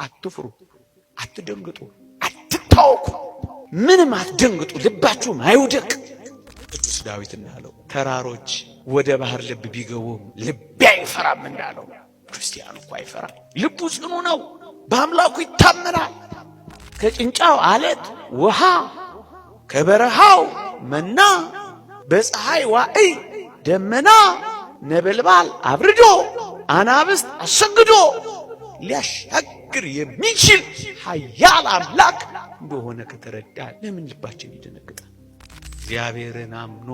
አትፍሩ፣ አትደንግጡ፣ አትታወኩ፣ ምንም አትደንግጡ፣ ልባችሁም አይውደቅ። ቅዱስ ዳዊት እንዳለው ተራሮች ወደ ባህር ልብ ቢገቡም ልቤ አይፈራም እንዳለው ክርስቲያኑ እኮ አይፈራም። ልቡ ጽኑ ነው፣ በአምላኩ ይታመናል። ከጭንጫው አለት ውሃ፣ ከበረሃው መና፣ በፀሐይ ዋዕይ ደመና፣ ነበልባል አብርዶ አናብስት አሰግዶ ሊያሻግር የሚችል ኃያል አምላክ እንደሆነ ከተረዳ ለምን ልባችን ይደነግጣል? እግዚአብሔርን አምኖ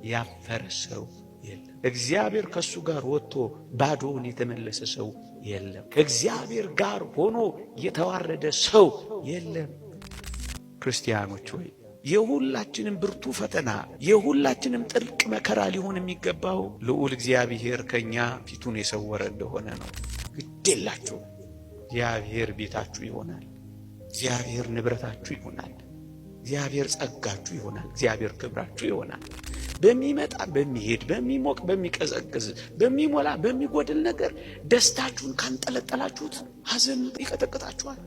ያፈረ ሰው የለም። እግዚአብሔር ከሱ ጋር ወጥቶ ባዶውን የተመለሰ ሰው የለም። ከእግዚአብሔር ጋር ሆኖ የተዋረደ ሰው የለም። ክርስቲያኖች ሆይ የሁላችንም ብርቱ ፈተና የሁላችንም ጥልቅ መከራ ሊሆን የሚገባው ልዑል እግዚአብሔር ከኛ ፊቱን የሰወረ እንደሆነ ነው። ግዴላችሁ። እግዚአብሔር ቤታችሁ ይሆናል። እግዚአብሔር ንብረታችሁ ይሆናል። እግዚአብሔር ጸጋችሁ ይሆናል። እግዚአብሔር ክብራችሁ ይሆናል። በሚመጣ በሚሄድ በሚሞቅ በሚቀዘቅዝ በሚሞላ በሚጎድል ነገር ደስታችሁን ካንጠለጠላችሁት ሐዘን ይቀጠቅጣችኋል።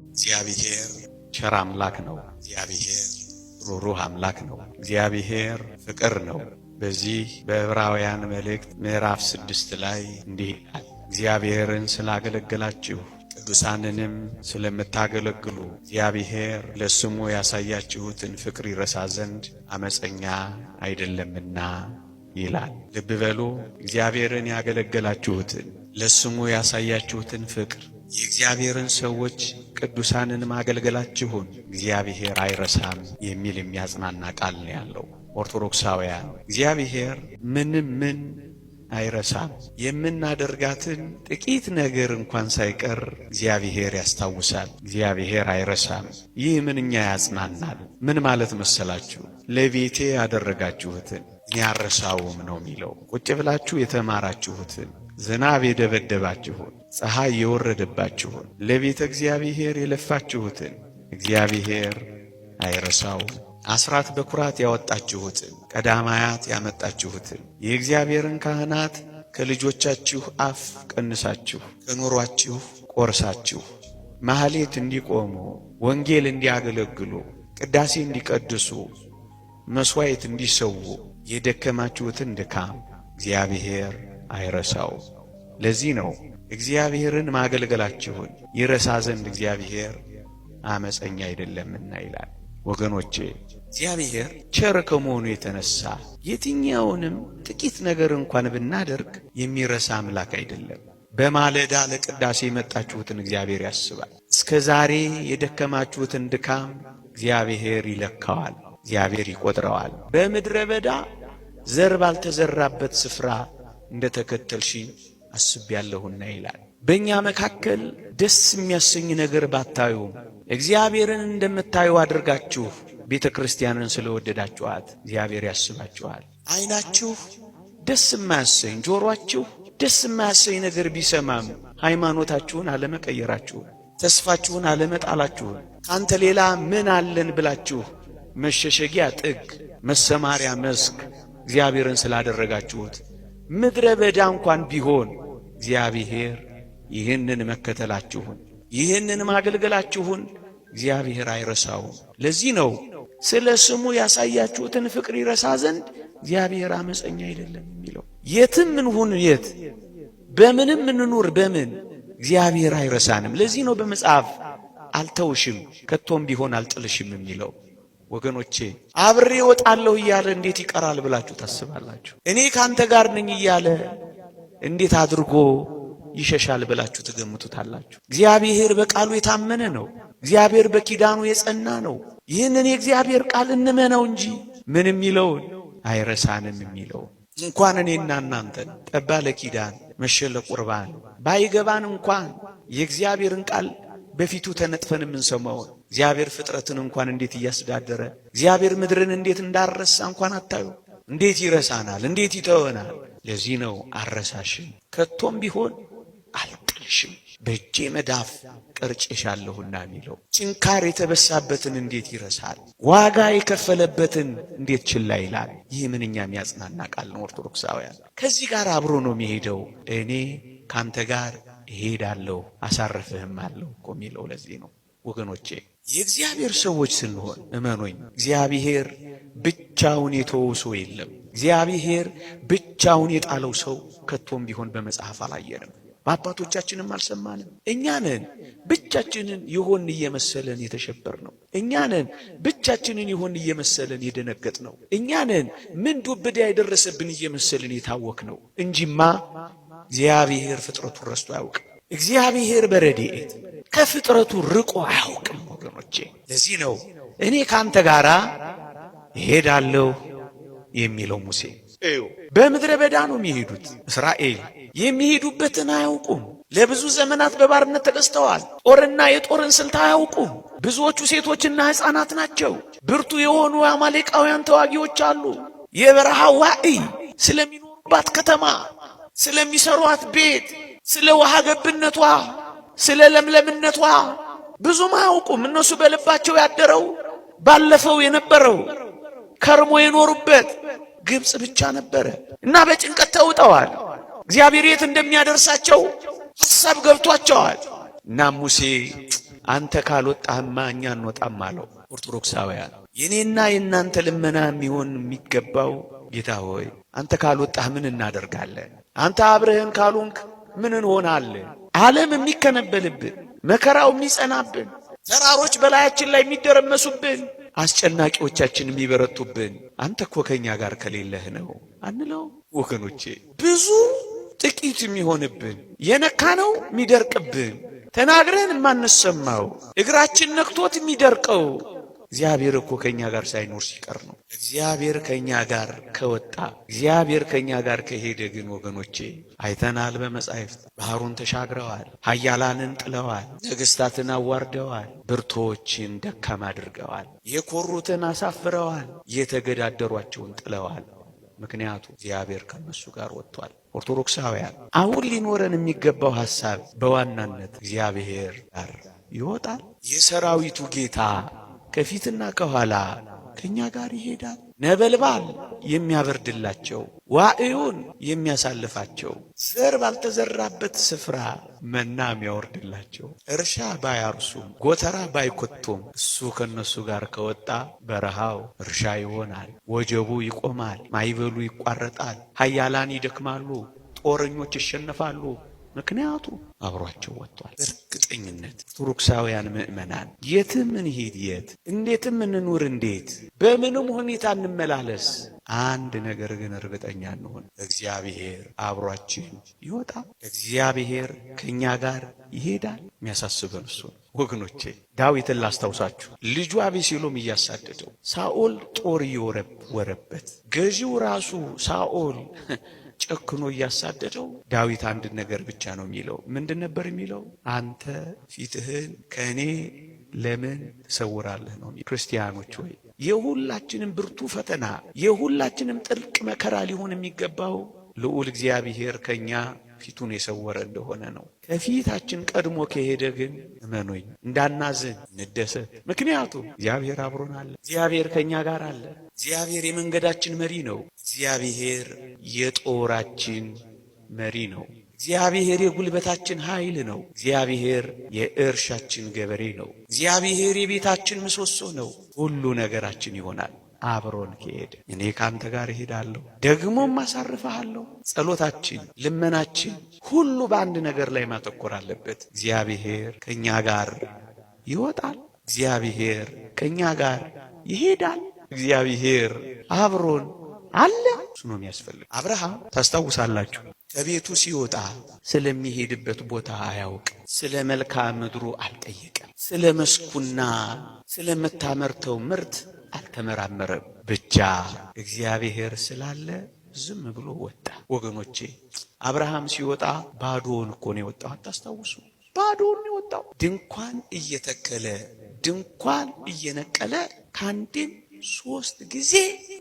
እግዚአብሔር ቸር አምላክ ነው። እግዚአብሔር ሩሩህ አምላክ ነው። እግዚአብሔር ፍቅር ነው። በዚህ በዕብራውያን መልእክት ምዕራፍ 6 ላይ እንዲህ ይላል፣ እግዚአብሔርን ስላገለገላችሁ ቅዱሳንንም ስለምታገለግሉ እግዚአብሔር ለስሙ ያሳያችሁትን ፍቅር ይረሳ ዘንድ አመፀኛ አይደለምና ይላል። ልብ በሉ፣ እግዚአብሔርን ያገለገላችሁትን ለስሙ ያሳያችሁትን ፍቅር የእግዚአብሔርን ሰዎች ቅዱሳንን ማገልገላችሁን እግዚአብሔር አይረሳም የሚል የሚያጽናና ቃል ነው ያለው። ኦርቶዶክሳውያን እግዚአብሔር ምን አይረሳም። የምናደርጋትን ጥቂት ነገር እንኳን ሳይቀር እግዚአብሔር ያስታውሳል። እግዚአብሔር አይረሳም። ይህ ምንኛ ያጽናናል። ምን ማለት መሰላችሁ? ለቤቴ ያደረጋችሁትን እኔ አልረሳውም ነው የሚለው። ቁጭ ብላችሁ የተማራችሁትን፣ ዝናብ የደበደባችሁን፣ ፀሐይ የወረደባችሁን፣ ለቤተ እግዚአብሔር የለፋችሁትን እግዚአብሔር አይረሳውም። አስራት በኩራት ያወጣችሁትን፣ ቀዳማያት ያመጣችሁትን የእግዚአብሔርን ካህናት ከልጆቻችሁ አፍ ቀንሳችሁ ከኑሯችሁ ቆርሳችሁ ማህሌት እንዲቆሙ፣ ወንጌል እንዲያገለግሉ፣ ቅዳሴ እንዲቀድሱ፣ መስዋዕት እንዲሰዉ የደከማችሁትን ድካም እግዚአብሔር አይረሳው። ለዚህ ነው እግዚአብሔርን ማገልገላችሁን ይረሳ ዘንድ እግዚአብሔር አመፀኛ አይደለምና ይላል። ወገኖቼ እግዚአብሔር ቸር ከመሆኑ የተነሳ የትኛውንም ጥቂት ነገር እንኳን ብናደርግ የሚረሳ አምላክ አይደለም። በማለዳ ለቅዳሴ የመጣችሁትን እግዚአብሔር ያስባል። እስከ ዛሬ የደከማችሁትን ድካም እግዚአብሔር ይለካዋል፣ እግዚአብሔር ይቆጥረዋል። በምድረ በዳ ዘር ባልተዘራበት ስፍራ እንደተከተልሽኝ አስቤያለሁና ይላል። በእኛ መካከል ደስ የሚያሰኝ ነገር ባታዩም እግዚአብሔርን እንደምታዩ አድርጋችሁ ቤተ ክርስቲያንን ስለወደዳችኋት እግዚአብሔር ያስባችኋል። ዓይናችሁ ደስ የማያሰኝ ጆሮአችሁ ደስ የማያሰኝ ነገር ቢሰማም ሃይማኖታችሁን አለመቀየራችሁን፣ ተስፋችሁን አለመጣላችሁን፣ ካንተ ሌላ ምን አለን ብላችሁ መሸሸጊያ ጥግ መሰማሪያ መስክ እግዚአብሔርን ስላደረጋችሁት ምድረ በዳ እንኳን ቢሆን እግዚአብሔር ይህንን መከተላችሁን ይህንን ማገልገላችሁን እግዚአብሔር አይረሳውም። ለዚህ ነው ስለ ስሙ ያሳያችሁትን ፍቅር ይረሳ ዘንድ እግዚአብሔር አመፀኛ አይደለም የሚለው። የትም እንሁን የት በምንም እንኑር በምን እግዚአብሔር አይረሳንም። ለዚህ ነው በመጽሐፍ አልተውሽም ከቶም ቢሆን አልጥልሽም የሚለው። ወገኖቼ አብሬ እወጣለሁ እያለ እንዴት ይቀራል ብላችሁ ታስባላችሁ? እኔ ካንተ ጋር ነኝ እያለ እንዴት አድርጎ ይሸሻል ብላችሁ ትገምቱታላችሁ? እግዚአብሔር በቃሉ የታመነ ነው። እግዚአብሔር በኪዳኑ የጸና ነው። ይህንን የእግዚአብሔር ቃል እንመነው እንጂ ምን የሚለውን አይረሳንም የሚለውን እንኳን እኔና እናንተን ጠባ ለኪዳን መሸ ለቁርባን ባይገባን እንኳን የእግዚአብሔርን ቃል በፊቱ ተነጥፈን የምንሰማውን እግዚአብሔር ፍጥረትን እንኳን እንዴት እያስተዳደረ እግዚአብሔር ምድርን እንዴት እንዳረሳ እንኳን አታዩ? እንዴት ይረሳናል? እንዴት ይተወናል? ለዚህ ነው አረሳሽም ከቶም ቢሆን አልጥልሽም በእጄ መዳፍ ቀርጬሻለሁና የሚለው። ጭንካር የተበሳበትን እንዴት ይረሳል? ዋጋ የከፈለበትን እንዴት ችላ ይላል? ይህ ምንኛ የሚያጽናና ቃል ነው። ኦርቶዶክሳውያን ከዚህ ጋር አብሮ ነው የሚሄደው። እኔ ካንተ ጋር እሄዳለሁ አሳርፍህም አለው እኮ የሚለው ለዚህ ነው ወገኖቼ። የእግዚአብሔር ሰዎች ስንሆን እመኑኝ፣ እግዚአብሔር ብቻውን የተወው ሰው የለም። እግዚአብሔር ብቻውን የጣለው ሰው ከቶም ቢሆን በመጽሐፍ አላየንም፣ በአባቶቻችንም አልሰማንም። እኛ ነን ብቻችንን ይሆን እየመሰለን የተሸበር ነው። እኛ ነን ብቻችንን ይሆን እየመሰለን የደነገጥ ነው። እኛ ነን ምን ዱብዳ የደረሰብን እየመሰለን የታወክ ነው እንጂማ እግዚአብሔር ፍጥረቱን ረስቶ አያውቅም። እግዚአብሔር በረድኤት ከፍጥረቱ ርቆ አያውቅም ወገኖቼ። ለዚህ ነው እኔ ካንተ ጋር እሄዳለሁ የሚለው ሙሴ። በምድረ በዳ ነው የሚሄዱት። እስራኤል የሚሄዱበትን አያውቁም። ለብዙ ዘመናት በባርነት ተገዝተዋል። ጦርና የጦርን ስልት አያውቁም። ብዙዎቹ ሴቶችና ሕፃናት ናቸው። ብርቱ የሆኑ አማሌቃውያን ተዋጊዎች አሉ። የበረሃ ዋዕይ ስለሚኖሩባት ከተማ፣ ስለሚሰሯት ቤት፣ ስለ ውሃ ገብነቷ፣ ስለ ለምለምነቷ ብዙም አያውቁም። እነሱ በልባቸው ያደረው ባለፈው የነበረው ከርሞ የኖሩበት ግብጽ ብቻ ነበረ እና በጭንቀት ተውጠዋል። እግዚአብሔር የት እንደሚያደርሳቸው ሐሳብ ገብቷቸዋል። እና ሙሴ አንተ ካልወጣህማ እኛ እንወጣም አለው። ኦርቶዶክሳውያን የኔና የእናንተ ልመና የሚሆን የሚገባው ጌታ ሆይ አንተ ካልወጣህ ምን እናደርጋለን? አንተ አብረህን ካልሆንክ ምን እንሆናለን? ዓለም የሚከነበልብን፣ መከራው የሚጸናብን፣ ተራሮች በላያችን ላይ የሚደረመሱብን፣ አስጨናቂዎቻችን የሚበረቱብን አንተ እኮ ከኛ ጋር ከሌለህ ነው አንለው ወገኖቼ። ብዙ ጥቂት የሚሆንብን፣ የነካነው የሚደርቅብን፣ ተናግረን የማንሰማው፣ እግራችን ነክቶት የሚደርቀው እግዚአብሔር እኮ ከኛ ጋር ሳይኖር ሲቀር ነው። እግዚአብሔር ከኛ ጋር ከወጣ፣ እግዚአብሔር ከኛ ጋር ከሄደ ግን ወገኖቼ አይተናል በመጻሕፍት ባህሩን ተሻግረዋል፣ ኃያላንን ጥለዋል፣ ነገሥታትን አዋርደዋል፣ ብርቶችን ደካማ አድርገዋል፣ የኮሩትን አሳፍረዋል፣ የተገዳደሯቸውን ጥለዋል። ምክንያቱ እግዚአብሔር ከነሱ ጋር ወጥቷል። ኦርቶዶክሳውያን አሁን ሊኖረን የሚገባው ሐሳብ በዋናነት እግዚአብሔር ጋር ይወጣል። የሰራዊቱ ጌታ ከፊትና ከኋላ ከኛ ጋር ይሄዳል። ነበልባል የሚያበርድላቸው፣ ዋዕዩን የሚያሳልፋቸው፣ ዘር ባልተዘራበት ስፍራ መና የሚያወርድላቸው፣ እርሻ ባያርሱም ጎተራ ባይኮቱም እሱ ከነሱ ጋር ከወጣ በረሃው እርሻ ይሆናል፣ ወጀቡ ይቆማል፣ ማይበሉ ይቋረጣል፣ ኃያላን ይደክማሉ፣ ጦረኞች ይሸነፋሉ። ምክንያቱ አብሯቸው ወጥቷል። በእርግጠኝነት ኦርቶዶክሳውያን ምእመናን የትም እንሂድ፣ የት እንዴትም እንኑር፣ እንዴት በምንም ሁኔታ እንመላለስ፣ አንድ ነገር ግን እርግጠኛ እንሆን፣ እግዚአብሔር አብሯችን ይወጣል። እግዚአብሔር ከኛ ጋር ይሄዳል። የሚያሳስበን እሱ ነው ወገኖቼ። ዳዊትን ላስታውሳችሁ። ልጁ አቤሴሎም እያሳደደው፣ ሳኦል ጦር እየወረወረበት፣ ገዢው ራሱ ሳኦል ጨክኖ እያሳደደው፣ ዳዊት አንድ ነገር ብቻ ነው የሚለው። ምንድን ነበር የሚለው? አንተ ፊትህን ከእኔ ለምን ትሰውራለህ ነው። ክርስቲያኖች ሆይ የሁላችንም ብርቱ ፈተና፣ የሁላችንም ጥልቅ መከራ ሊሆን የሚገባው ልዑል እግዚአብሔር ከኛ ፊቱን የሰወረ እንደሆነ ነው። ከፊታችን ቀድሞ ከሄደ ግን እመኑኝ እንዳናዝን እንደሰት። ምክንያቱም እግዚአብሔር አብሮን አለ። እግዚአብሔር ከኛ ጋር አለ። እግዚአብሔር የመንገዳችን መሪ ነው። እግዚአብሔር የጦራችን መሪ ነው። እግዚአብሔር የጉልበታችን ኃይል ነው። እግዚአብሔር የእርሻችን ገበሬ ነው። እግዚአብሔር የቤታችን ምሰሶ ነው። ሁሉ ነገራችን ይሆናል አብሮን ከሄደ። እኔ ካንተ ጋር እሄዳለሁ ደግሞም አሳርፍሃለሁ። ጸሎታችን፣ ልመናችን ሁሉ በአንድ ነገር ላይ ማተኮር አለበት። እግዚአብሔር ከኛ ጋር ይወጣል። እግዚአብሔር ከኛ ጋር ይሄዳል። እግዚአብሔር አብሮን አለ። እሱ ነው የሚያስፈልግ። አብርሃም ታስታውሳላችሁ፣ ከቤቱ ሲወጣ ስለሚሄድበት ቦታ አያውቅም። ስለ መልክዓ ምድሩ አልጠየቀም። ስለ መስኩና ስለምታመርተው ምርት አልተመራመረም። ብቻ እግዚአብሔር ስላለ ዝም ብሎ ወጣ። ወገኖቼ አብርሃም ሲወጣ ባዶውን እኮ ነው የወጣው። አታስታውሱ? ባዶውን ነው የወጣው። ድንኳን እየተከለ ድንኳን እየነቀለ ከአንድም 3 ጊዜ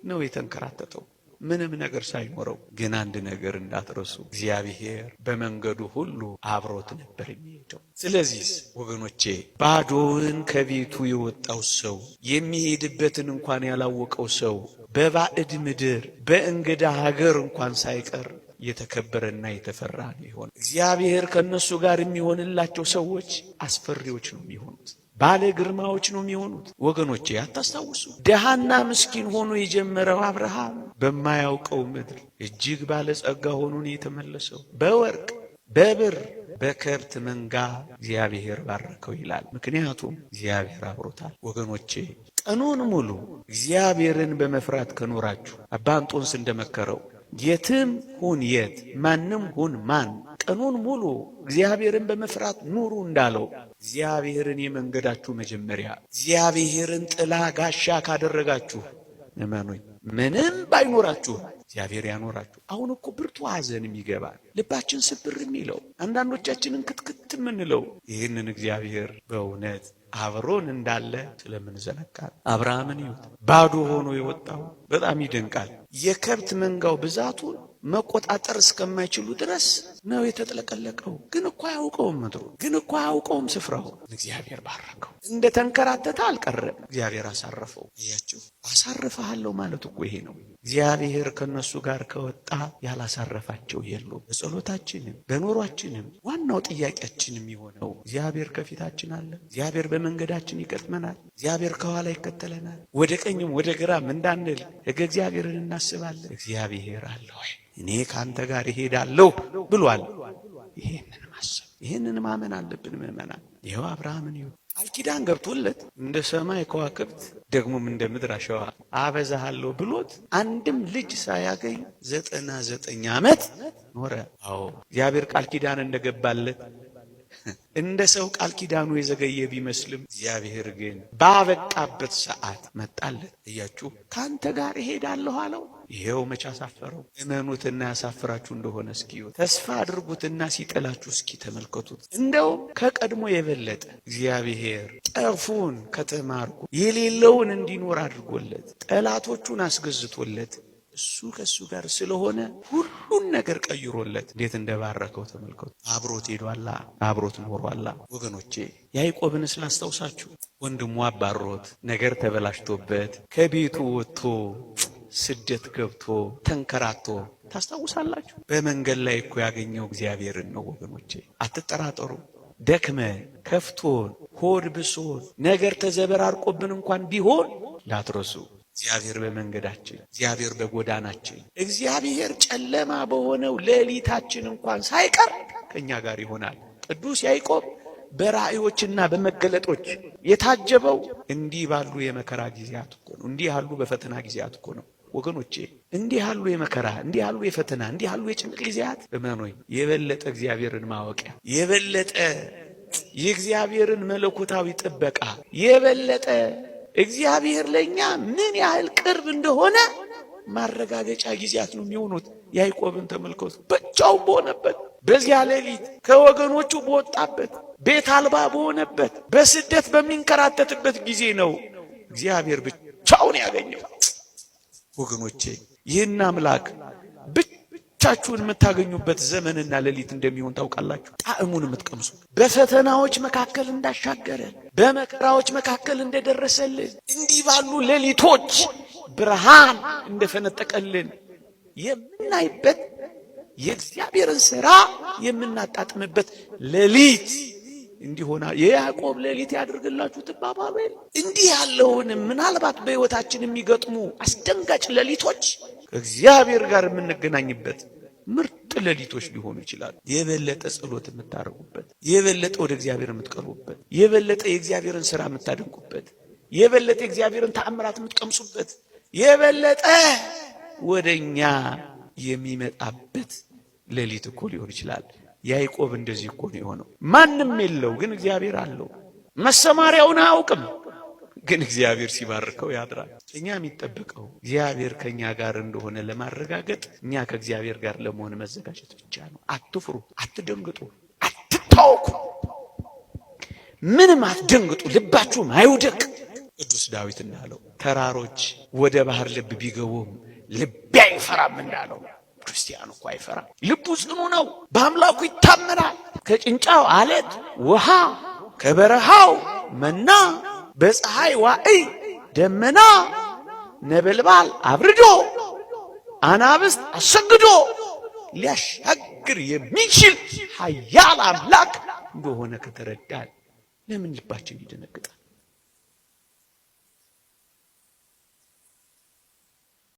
ነው የተንከራተተው፣ ምንም ነገር ሳይኖረው። ግን አንድ ነገር እንዳትረሱ፣ እግዚአብሔር በመንገዱ ሁሉ አብሮት ነበር የሚሄደው። ስለዚህ ወገኖቼ ባዶውን ከቤቱ የወጣው ሰው፣ የሚሄድበትን እንኳን ያላወቀው ሰው፣ በባዕድ ምድር በእንግዳ ሀገር እንኳን ሳይቀር የተከበረና የተፈራ ነው ይሆን። እግዚአብሔር ከነሱ ጋር የሚሆንላቸው ሰዎች አስፈሪዎች ነው የሚሆኑት፣ ባለ ግርማዎች ነው የሚሆኑት። ወገኖቼ አታስታውሱ? ደሃና ምስኪን ሆኖ የጀመረው አብርሃም በማያውቀው ምድር እጅግ ባለጸጋ ሆኖ ነው የተመለሰው። በወርቅ በብር በከብት መንጋ እግዚአብሔር ባረከው ይላል። ምክንያቱም እግዚአብሔር አብሮታል። ወገኖቼ ቀኑን ሙሉ እግዚአብሔርን በመፍራት ከኖራችሁ አባ እንጦንስ እንደመከረው የትም ሁን የት ማንም ሁን ማን ቀኑን ሙሉ እግዚአብሔርን በመፍራት ኑሩ እንዳለው እግዚአብሔርን የመንገዳችሁ መጀመሪያ እግዚአብሔርን ጥላ ጋሻ ካደረጋችሁ እመኑኝ ምንም ባይኖራችሁ እግዚአብሔር ያኖራችሁ። አሁን እኮ ብርቱ ሐዘን የሚገባል ልባችን ስብር የሚለው አንዳንዶቻችንን ክትክት የምንለው ይህንን እግዚአብሔር በእውነት አብሮን እንዳለ ስለምንዘነጋል። አብርሃምን ይሁት ባዶ ሆኖ የወጣው በጣም ይደንቃል። የከብት መንጋው ብዛቱን መቆጣጠር እስከማይችሉ ድረስ ነው የተጥለቀለቀው። ግን እኮ አያውቀውም ምድሩ፣ ግን እኮ አያውቀውም ስፍራው። እግዚአብሔር ባረከው። እንደ ተንከራተተ አልቀረም፣ እግዚአብሔር አሳረፈው። እያችሁ አሳርፈሃለሁ ማለት እኮ ይሄ ነው። እግዚአብሔር ከነሱ ጋር ከወጣ ያላሳረፋቸው የሉም። በጸሎታችንም በኑሯችንም ዋናው ጥያቄያችን የሚሆነው እግዚአብሔር ከፊታችን አለ፣ እግዚአብሔር በመንገዳችን ይቀድመናል፣ እግዚአብሔር ከኋላ ይከተለናል። ወደ ቀኝም ወደ ግራም እንዳንል ሕገ እግዚአብሔርን እናስባለን። እግዚአብሔር አለ ወይ እኔ ካንተ ጋር እሄዳለሁ ብሏል። ይሄንን ማሰብ ይሄንን ማመን አለብን ምእመናን። ይኸው አብርሃምን ይሁን ቃል ኪዳን ገብቶለት እንደ ሰማይ ከዋክብት ደግሞም እንደ ምድር አሸዋ አበዛሃለሁ ብሎት አንድም ልጅ ሳያገኝ 99 ዓመት ኖረ። አዎ እግዚአብሔር ቃል ኪዳን እንደገባለት እንደ ሰው ቃል ኪዳኑ የዘገየ ቢመስልም እግዚአብሔር ግን ባበቃበት ሰዓት መጣለት። እያችሁ ካንተ ጋር እሄዳለሁ አለው። ይሄው መች አሳፈረው? እመኑትና ያሳፍራችሁ እንደሆነ እስኪ ተስፋ አድርጉትና ሲጥላችሁ እስኪ ተመልከቱት። እንደው ከቀድሞ የበለጠ እግዚአብሔር ጠፉን ከተማርኩ የሌለውን እንዲኖር አድርጎለት ጠላቶቹን አስገዝቶለት እሱ ከሱ ጋር ስለሆነ ሁሉን ነገር ቀይሮለት እንዴት እንደባረከው ተመልከቱ። አብሮት ሄዷላ፣ አብሮት ኖሯላ። ወገኖቼ ያዕቆብን ስላስታውሳችሁ ወንድሙ አባሮት ነገር ተበላሽቶበት ከቤቱ ወጥቶ ስደት ገብቶ ተንከራቶ ታስታውሳላችሁ። በመንገድ ላይ እኮ ያገኘው እግዚአብሔርን ነው ወገኖቼ፣ አትጠራጠሩ። ደክመን ከፍቶን ሆድ ብሶን ነገር ተዘበራርቆብን እንኳን ቢሆን ላትረሱ እግዚአብሔር በመንገዳችን፣ እግዚአብሔር በጎዳናችን፣ እግዚአብሔር ጨለማ በሆነው ሌሊታችን እንኳን ሳይቀር ከኛ ጋር ይሆናል። ቅዱስ ያዕቆብ በራእዮችና በመገለጦች የታጀበው እንዲህ ባሉ የመከራ ጊዜያት እኮ ነው። እንዲህ ያሉ በፈተና ጊዜያት እኮ ነው ወገኖቼ። እንዲህ ያሉ የመከራ እንዲህ ያሉ የፈተና እንዲህ ያሉ የጭንቅ ጊዜያት እመኑኝ የበለጠ እግዚአብሔርን ማወቂያ የበለጠ የእግዚአብሔርን መለኮታዊ ጥበቃ የበለጠ እግዚአብሔር ለኛ ምን ያህል ቅርብ እንደሆነ ማረጋገጫ ጊዜያት ነው የሚሆኑት። ያዕቆብን ተመልከቱ። ብቻውን በሆነበት በዚያ ሌሊት ከወገኖቹ በወጣበት ቤት አልባ በሆነበት በስደት በሚንከራተትበት ጊዜ ነው እግዚአብሔር ብቻውን ያገኘው። ወገኖቼ ይህን አምላክ ብቻችሁን የምታገኙበት ዘመንና ሌሊት እንደሚሆን ታውቃላችሁ። ጣዕሙን የምትቀምሱ በፈተናዎች መካከል እንዳሻገረን በመከራዎች መካከል እንደደረሰልን እንዲህ ባሉ ሌሊቶች ብርሃን እንደፈነጠቀልን የምናይበት የእግዚአብሔርን ሥራ የምናጣጥምበት ሌሊት እንዲሆና የያዕቆብ ሌሊት ያድርግላችሁ ትባባሉ። እንዲህ ያለውን ምናልባት በሕይወታችን የሚገጥሙ አስደንጋጭ ሌሊቶች ከእግዚአብሔር ጋር የምንገናኝበት ምርጥ ሌሊቶች ሊሆኑ ይችላሉ። የበለጠ ጸሎት የምታደርጉበት፣ የበለጠ ወደ እግዚአብሔር የምትቀርቡበት፣ የበለጠ የእግዚአብሔርን ሥራ የምታደንቁበት፣ የበለጠ የእግዚአብሔርን ተአምራት የምትቀምሱበት፣ የበለጠ ወደኛ የሚመጣበት ሌሊት እኮ ሊሆን ይችላል። ያዕቆብ እንደዚህ እኮ ነው የሆነው። ማንም የለው ግን እግዚአብሔር አለው። መሰማሪያውን አያውቅም ግን እግዚአብሔር ሲባርከው ያድራል። እኛ የሚጠበቀው እግዚአብሔር ከኛ ጋር እንደሆነ ለማረጋገጥ እኛ ከእግዚአብሔር ጋር ለመሆን መዘጋጀት ብቻ ነው። አትፍሩ፣ አትደንግጡ፣ አትታወኩ፣ ምንም አትደንግጡ፣ ልባችሁም አይውደቅ። ቅዱስ ዳዊት እንዳለው ተራሮች ወደ ባህር ልብ ቢገቡም ልቤ አይፈራም እንዳለው ክርስቲያኑ እኮ አይፈራም። ልቡ ጽኑ ነው፣ በአምላኩ ይታመናል። ከጭንጫው አለት ውሃ፣ ከበረሃው መና፣ በፀሐይ ዋዕይ ደመና፣ ነበልባል አብርዶ፣ አናብስት አሰግዶ ሊያሻግር የሚችል ኃያል አምላክ እንደሆነ ከተረዳን ለምን ልባችን ይደነግጣል?